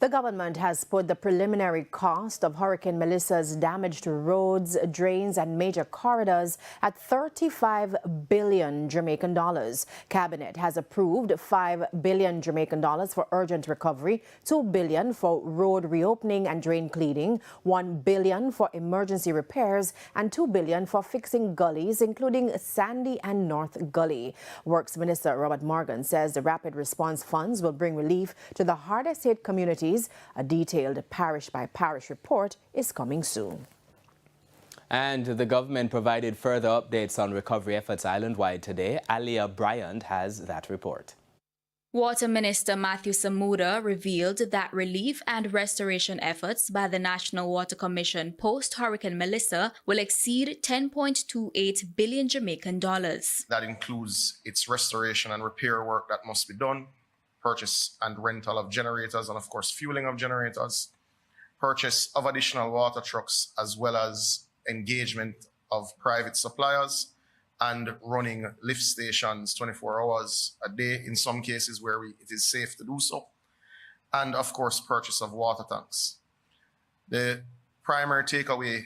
The government has put the preliminary cost of Hurricane Melissa's damage to roads, drains and major corridors at 35 billion Jamaican dollars. Cabinet has approved 5 billion Jamaican dollars for urgent recovery, 2 billion for road reopening and drain cleaning, 1 billion for emergency repairs and 2 billion for fixing gullies, including Sandy and North Gully. Works Minister Robert Morgan says the rapid response funds will bring relief to the hardest hit communities. A detailed parish-by-parish report is coming soon. And the government provided further updates on recovery efforts island-wide today. Alia Bryant has that report. Water Minister Matthew Samuda revealed that relief and restoration efforts by the National Water Commission post-Hurricane Melissa will exceed 10.28 billion Jamaican dollars. That includes its restoration and repair work that must be done, purchase and rental of generators, and of course fueling of generators, purchase of additional water trucks, as well as engagement of private suppliers and running lift stations 24 hours a day in some cases where it is safe to do so, and of course purchase of water tanks. The primary takeaway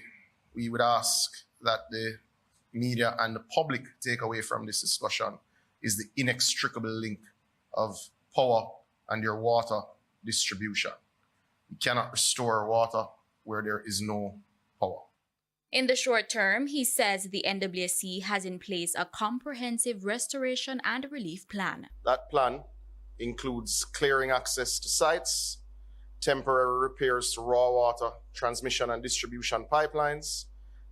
we would ask that the media and the public take away from this discussion is the inextricable link of power and your water distribution. You cannot restore water where there is no power. In the short term, he says the NWSC has in place a comprehensive restoration and relief plan. That plan includes clearing access to sites, temporary repairs to raw water, transmission and distribution pipelines,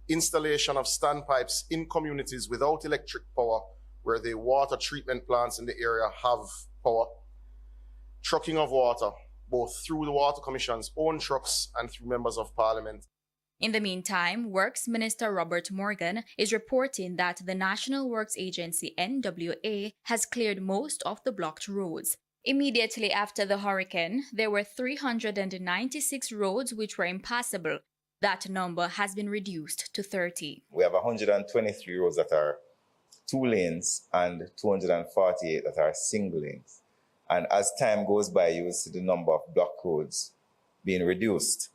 installation of standpipes in communities without electric power where the water treatment plants in the area have power, trucking of water, both through the Water Commission's own trucks and through members of Parliament. In the meantime, Works Minister Robert Morgan is reporting that the National Works Agency NWA has cleared most of the blocked roads. Immediately after the hurricane, there were 396 roads which were impassable. That number has been reduced to 30. We have 123 roads that are 2 lanes and 248 that are single lanes. And as time goes by, you will see the number of block roads being reduced.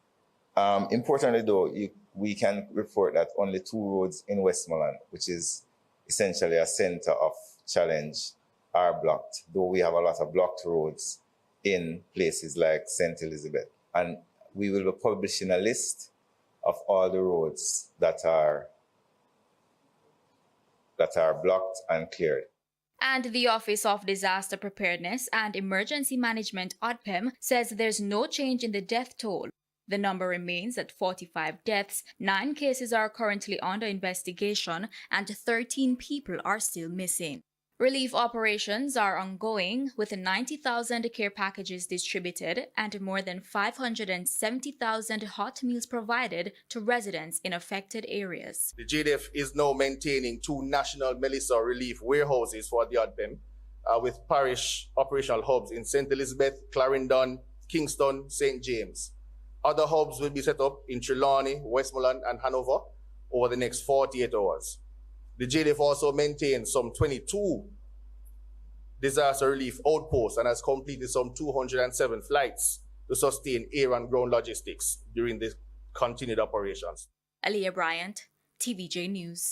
Importantly, though, we can report that only 2 roads in Westmoreland, which is essentially a center of challenge, are blocked, though we have a lot of blocked roads in places like St. Elizabeth. And we will be publishing a list of all the roads that are blocked and cleared. And the Office of Disaster Preparedness and Emergency Management, ODPEM, says there's no change in the death toll. The number remains at 45 deaths, 9 cases are currently under investigation, and 13 people are still missing. Relief operations are ongoing, with 90,000 care packages distributed and more than 570,000 hot meals provided to residents in affected areas. The JDF is now maintaining 2 national Melissa relief warehouses for the ODPEM, with parish operational hubs in St. Elizabeth, Clarendon, Kingston, St. James. Other hubs will be set up in Trelawney, Westmoreland and Hanover over the next 48 hours. The JDF also maintains some 22 disaster relief outposts and has completed some 207 flights to sustain air and ground logistics during the continued operations. Alia Bryant, TVJ News.